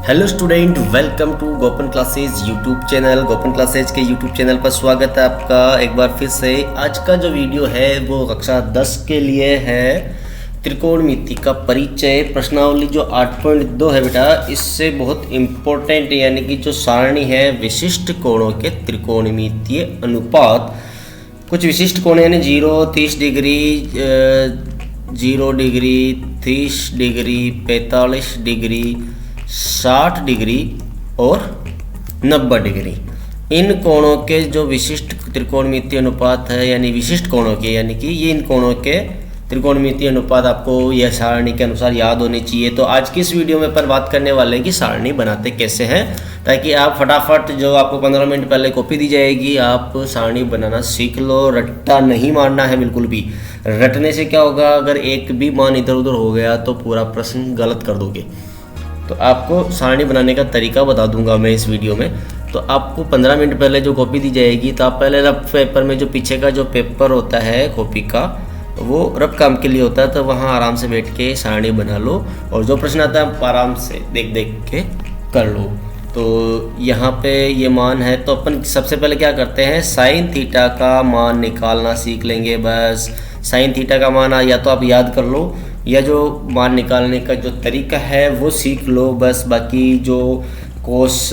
Hello student, welcome to Gopan classes YouTube channel. Gopan classes के YouTube channel पर स्वागत है आपका एक बार फिर से। आज का जो वीडियो है वो कक्षा 10 के लिए है। त्रिकोणमिति का परिचय प्रश्नावली जो 8.2 है बेटा, इससे बहुत इम्पोर्टेंट यानी कि जो सारणी है विशिष्ट कोणों के त्रिकोणमितीय अनुपात। कुछ विशिष्ट कोण यानी 0, 30 degree, 0 degree, 30 degree, 45 degree, 60 degree और 90 डिग्री। इन कोणों के जो विशिष्ट त्रिकोणमितीय अनुपात है यानी विशिष्ट कोणों के, यानी कि ये इन कोणों के त्रिकोणमितीय अनुपात आपको यह सारणी के अनुसार याद होने चाहिए। तो आज की इस वीडियो में पर बात करने वाले हैं कि सारणी बनाते कैसे हैं, ताकि आप फटाफट जो आपको 15 मिनट पहले कॉपी दी जाएगी आप सारणी बनाना सीख लो। रट्टा नहीं मारना है बिल्कुल भी। रटने से क्या होगा, अगर एक भी मान इधर उधर हो गया तो पूरा प्रश्न गलत कर दोगे। तो आपको सारणी बनाने का तरीका बता दूंगा मैं इस वीडियो में। तो आपको 15 मिनट पहले जो कॉपी दी जाएगी तो आप पहले रफ पेपर में जो पीछे का जो पेपर होता है कॉपी का, वो रफ काम के लिए होता है, तो वहाँ आराम से बैठ के सारणी बना लो और जो प्रश्न आता है आप आराम से देख देख के कर लो। तो यहाँ पे ये मान है तो अपन सबसे पहले क्या करते हैं, साइन थीटा का मान निकालना सीख लेंगे। बस साइन थीटा का मान या तो आप याद कर लो या जो मान निकालने का जो तरीका है वो सीख लो। बस बाकी जो कोस,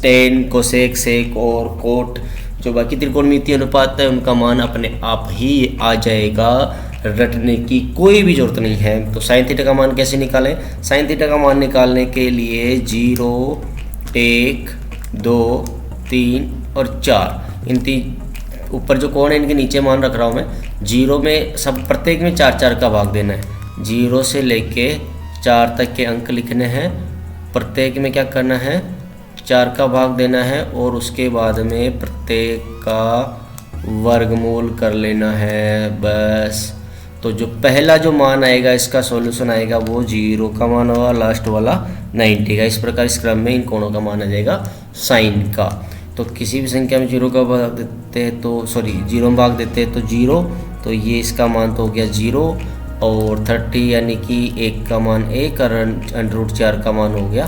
टेन, कोसेक, सेक और कोट, जो बाकी त्रिकोणमितीय अनुपात है उनका मान अपने आप ही आ जाएगा। रटने की कोई भी जरूरत नहीं है। तो साइन थीटा का मान कैसे निकालें? साइन थीटा का मान निकालने के लिए 0, 1, 2, 3 और 4, इन ऊपर जो कोण है इनके नीचे मान रख रहा हूँ मैं। 0 में सब प्रत्येक में 4 का भाग देना है। 0 से लेके 4 तक के अंक लिखने हैं, प्रत्येक में क्या करना है 4 का भाग देना है और उसके बाद में प्रत्येक का वर्गमूल कर लेना है। बस तो जो पहला जो मान आएगा इसका सॉल्यूशन आएगा वो 0 का मान होगा, लास्ट वाला 90 का। इस प्रकार इस क्रम में इन कोणों का मान आ जाएगा साइन का। तो किसी भी संख्या में 0 का भाग देते हैं तो 0 में भाग देते हैं तो 0, तो ये इसका मान तो हो गया 0 और 30 यानी कि 1 का मान 1 और √4 का मान हो गया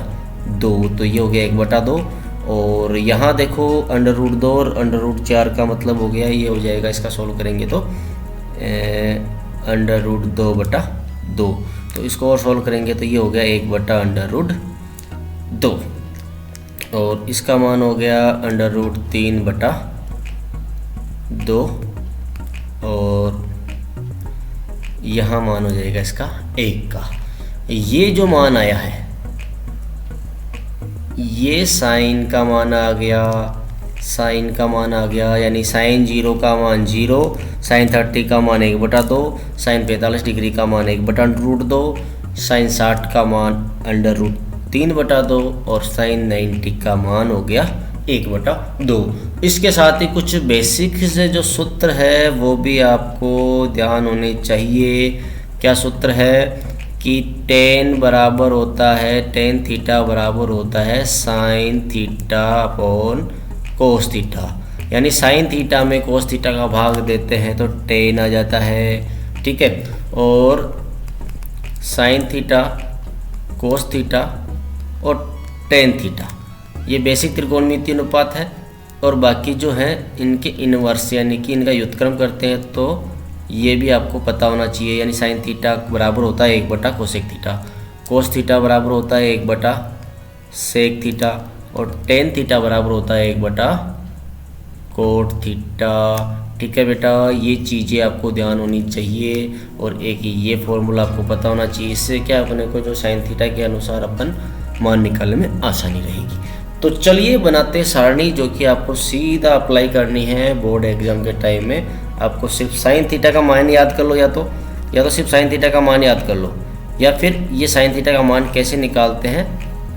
2, तो ये हो गया 1/2। और यहाँ देखो √2 और √4 का मतलब हो गया, ये हो जाएगा, इसका सोल्व करेंगे तो √2/2। तो इसको और सोल्व करेंगे तो ये हो गया 1/√2 और इसका मान हो गया √3/2 और यहाँ मान हो जाएगा इसका 1 का। ये जो मान आया है ये साइन का मान आ गया, साइन का मान आ गया, यानी साइन 0 का मान 0, साइन 30 का मान 1/2, साइन 45 डिग्री का मान 1/√2, साइन 60 का मान √3/2 और साइन 90 का मान हो गया 1/2। इसके साथ ही कुछ बेसिक से जो सूत्र है वो भी आपको ध्यान होने चाहिए। क्या सूत्र है कि टेन बराबर होता है, टेन थीटा बराबर होता है sine theta upon cos theta. यानी साइन थीटा में कोस थीटा का भाग देते हैं तो टेन आ जाता है, ठीक है। और साइन थीटा, कोस थीटा और टेन थीटा, ये बेसिक त्रिकोणमितीय अनुपात है। और बाकी जो है इनके इनवर्स यानी कि इनका व्युत्क्रम करते हैं तो ये भी आपको पता होना चाहिए। यानी साइन थीटा बराबर होता है 1/कोसेक थीटा, कोस थीटा बराबर होता है 1/सेक थीटा और टेन थीटा बराबर होता है 1/कोट थीटा। ठीक है बेटा, ये चीज़ें आपको ध्यान होनी चाहिए और एक ये फॉर्मूला आपको पता होना चाहिए। इससे क्या अपने को जो साइन थीटा के अनुसार अपन मान निकालने में आसानी रहेगी। तो चलिए बनाते सारणी, जो कि आपको सीधा अप्लाई करनी है बोर्ड एग्जाम के टाइम में। आपको सिर्फ साइन थीटा का मान याद कर लो, या तो सिर्फ साइन थीटा का मान याद कर लो, या फिर ये साइन थीटा का मान कैसे निकालते हैं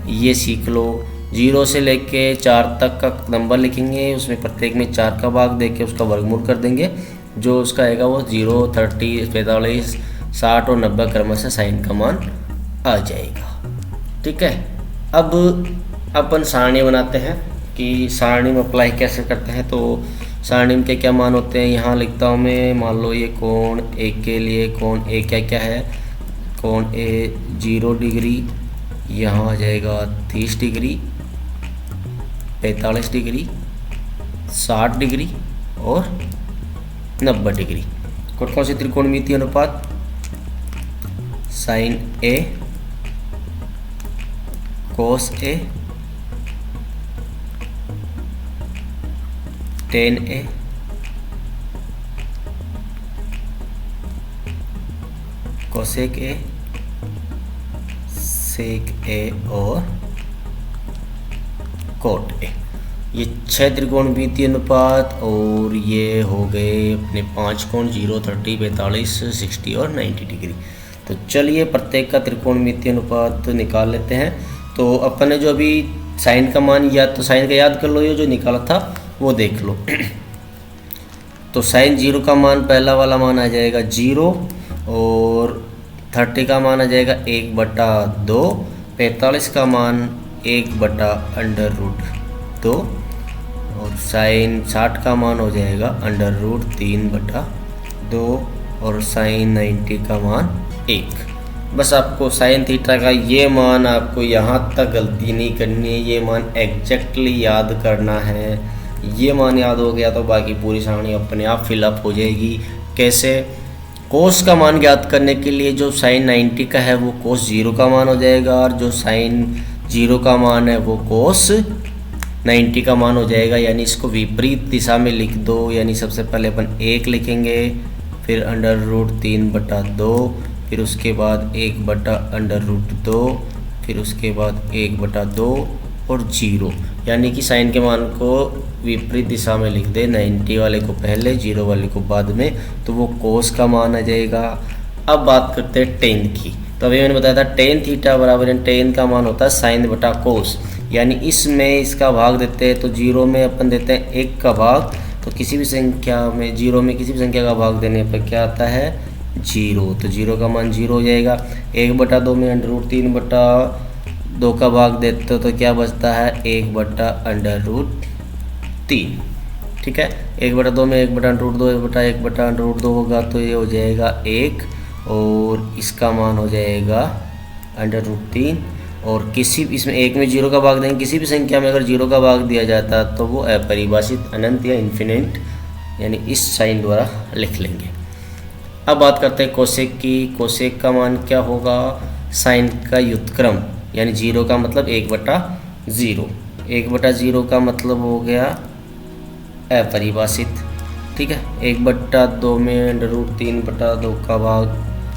ये सीख लो। 0 से लेके 4 तक का नंबर लिखेंगे, उसमें प्रत्येक में 4 का भाग दे के उसका वर्गमूल कर देंगे। जो उसका आएगा वो 0, 30, 45, 60 और 90 क्रम से साइन का मान आ जाएगा। ठीक है, अब अपन सारणी बनाते हैं कि सारणी में अप्लाई कैसे करते हैं। तो सारणी में क्या मान होते हैं यहाँ लिखता हूँ मैं। मान लो ये कोण ए के लिए कोण ए क्या क्या है, कोण ए 0 डिग्री, यहाँ आ जाएगा 30 डिग्री, 45 डिग्री, 60 डिग्री और 90 डिग्री। कौन से त्रिकोणमितीय अनुपात? Sine A cos A, tan A, cosec A, sec A और कोट ए। ये 6 त्रिकोणमितीय अनुपात और ये हो गए अपने 5 कोण 0, 30, 45, 60 और 90 डिग्री। तो चलिए प्रत्येक का त्रिकोणमितीय अनुपात निकाल लेते हैं। तो अपन ने जो अभी साइन का मान साइन का याद कर लो, ये जो निकाला था वो देख लो। तो साइन 0 का मान, पहला वाला मान आ जाएगा 0 और 30 का मान आ जाएगा 1/2, 45 का मान 1/√2 और साइन 60 का मान हो जाएगा √3/2 और साइन 90 का मान 1। बस आपको साइन थीटा का ये मान आपको यहाँ तक गलती नहीं करनी है, ये मान एग्जैक्टली याद करना है। ये मान याद हो गया तो बाकी पूरी सारणी अपने आप फिलअप हो जाएगी। कैसे? कोस का मान ज्ञात करने के लिए जो साइन 90 का है वो कोस 0 का मान हो जाएगा और जो साइन 0 का मान है वो कोस 90 का मान हो जाएगा। यानी इसको विपरीत दिशा में लिख दो। यानी सबसे पहले अपन 1 लिखेंगे, फिर √3/2, फिर उसके बाद 1/√2, फिर उसके बाद 1/2 और 0। यानी कि साइन के मान को विपरीत दिशा में लिख दे, 90 वाले को पहले, 0 वाले को बाद में, तो वो कोस का मान आ जाएगा। अब बात करते हैं टेन की। तो अभी मैंने बताया था टेन थीटा बराबर टेन का मान होता है साइन बटा कोस। यानी इसमें इसका भाग देते हैं तो 0 में अपन देते हैं 1 का भाग, तो किसी भी संख्या में 0 में किसी भी संख्या का भाग देने पर क्या आता है? 0। तो 0 का मान 0 हो जाएगा। 1/2 में √3/2 का भाग देते हो तो क्या बचता है? 1/√3। ठीक है, 1/2 में 1/√2, 1/1/√2 होगा तो ये हो जाएगा 1 और इसका मान हो जाएगा √3। और किसी इसमें 1 में 0 का भाग देंगे, किसी भी संख्या में अगर 0 का भाग दिया जाता तो वो अपरिभाषित, अनंत या इन्फिनिट, यानी इस साइन द्वारा लिख लेंगे। अब बात करते हैं कोसेक की। कोसेक का मान क्या होगा? साइन का व्युत्क्रम, यानी 0 का मतलब 1/0, 1/0 का मतलब हो गया अपरिभाषित। ठीक है, 1/2 में √3/2 का भाग,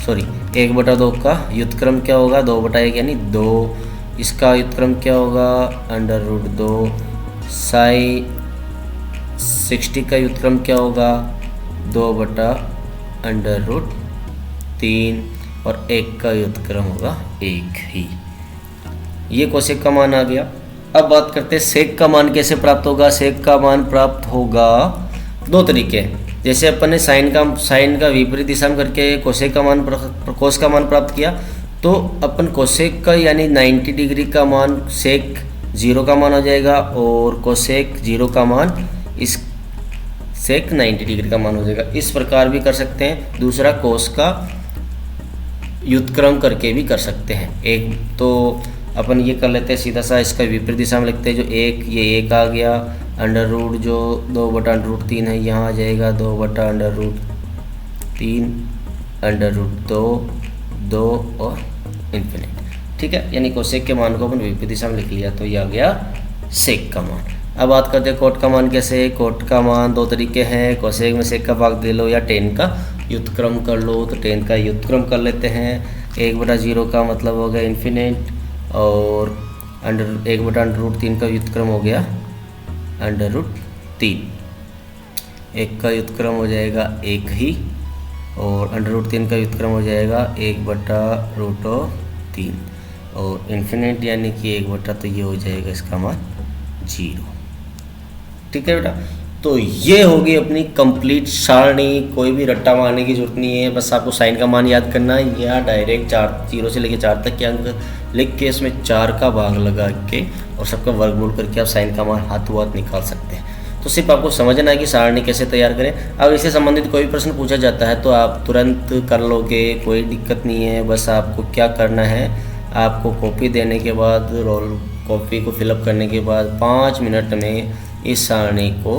1/2 का व्युत्क्रम क्या होगा? 2/1 यानी 2। इसका व्युत्क्रम क्या होगा? √2। साइन 60 का व्युत्क्रम क्या होगा? 2/√3 और 1 का व्युत्क्रम होगा 1 ही। ये कोसेक का मान आ गया। अब बात करते हैं सेक का मान कैसे प्राप्त होगा। सेक का मान प्राप्त होगा 2 तरीके हैं। जैसे अपन ने साइन का विपरीत दिशा में करके कोस का मान प्राप्त किया, तो अपन कोसेक का यानी 90 डिग्री का मान सेक 0 का मान हो जाएगा और कोसेक 0 का मान इस सेक 90 डिग्री का मान हो जाएगा। इस प्रकार भी कर सकते हैं। दूसरा कोस का व्युत्क्रम करके भी कर सकते हैं। एक तो अपन ये कर लेते हैं सीधा सा, इसका विपरीत दिशा में लिखते हैं। जो ये 1 आ गया, √ जो 2/√3 है यहाँ आ जाएगा 2/√3, √2 और इन्फिनिट। ठीक है, यानी कोसेक के मान को अपन विपरीत दिशा में लिख लिया तो ये आ गया सेक का मान। अब बात करते हैं कोट का मान कैसे। कोट का मान 2 तरीके हैं, कोसेक में सेक का भाग दे लो या टेन का व्युत्क्रम कर लो। तो टेन का व्युत्क्रम कर लेते हैं। 1/0 का मतलब हो गया इन्फिनिट और 1/√3 का व्युत्क्रम हो गया √3। 1 का व्युत्क्रम हो जाएगा 1 ही और √3 का व्युत्क्रम हो जाएगा 1/√3 और इन्फिनिट यानी कि 1/, तो ये हो जाएगा इसका मान 0। ठीक है बेटा, तो ये होगी अपनी कंप्लीट सारणी। कोई भी रट्टा मारने की जरूरत नहीं है, बस आपको साइन का मान याद करना है या डायरेक्ट 0 से लेकर 4 तक के अंक लिख के इसमें 4 का भाग लगा के और सबका वर्गमूल करके आप साइन का मान हाथों हाथ निकाल सकते हैं। तो सिर्फ आपको समझना है कि सारणी कैसे तैयार करें। अब इससे संबंधित कोई प्रश्न पूछा जाता है तो आप तुरंत कर लोगे, कोई दिक्कत नहीं है। बस आपको क्या करना है, आपको कॉपी देने के बाद रोल कॉपी को फिलअप करने के बाद 5 मिनट में इस सारणी को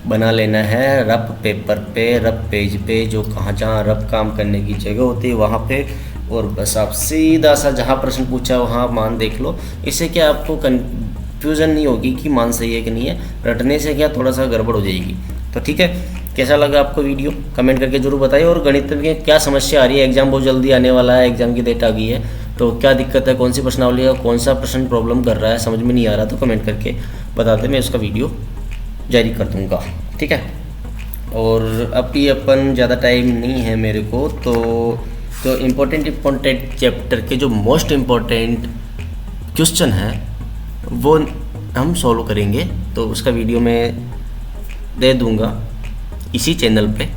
बना लेना है रफ पेपर पे, रफ पेज पे, जो जहाँ रफ काम करने की जगह होती है वहाँ पे। और बस आप सीधा सा जहाँ प्रश्न पूछा वहाँ मान देख लो। इससे क्या आपको कन्फ्यूज़न नहीं होगी कि मान सही है कि नहीं है। रटने से क्या थोड़ा सा गड़बड़ हो जाएगी। तो ठीक है, कैसा लगा आपको वीडियो कमेंट करके ज़रूर बताइए। और गणित में क्या समस्या आ रही है, एग्ज़ाम बहुत जल्दी आने वाला है, एग्ज़ाम की डेट आ गई है, तो क्या दिक्कत है, कौन सी प्रश्नावली है, कौन सा प्रश्न प्रॉब्लम कर रहा है, समझ में नहीं आ रहा, तो कमेंट करके बता दें, मैं उसका वीडियो जारी कर दूँगा। ठीक है। और अभी अपन ज़्यादा टाइम नहीं है मेरे को, तो जो इम्पोर्टेंट चैप्टर के जो मोस्ट इम्पोर्टेंट क्वेश्चन है वो हम सॉल्व करेंगे। तो उसका वीडियो मैं दे दूँगा इसी चैनल पे,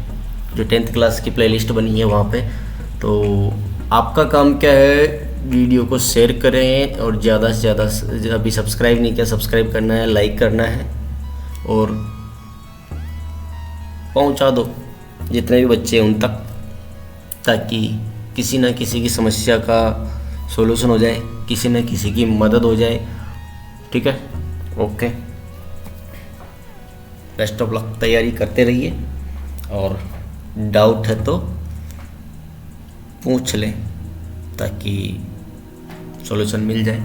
जो 10th क्लास की प्लेलिस्ट बनी है वहाँ पे। तो आपका काम क्या है, वीडियो को शेयर करें और ज़्यादा से ज़्यादा, अभी सब्सक्राइब नहीं किया सब्सक्राइब करना है, लाइक करना है और पहुंचा दो जितने भी बच्चे हैं उन तक, ताकि किसी न किसी की समस्या का सॉल्यूशन हो जाए, किसी न किसी की मदद हो जाए। ठीक है, ओके, बेस्ट ऑफ लक, तैयारी करते रहिए और डाउट है तो पूछ लें ताकि सॉल्यूशन मिल जाए।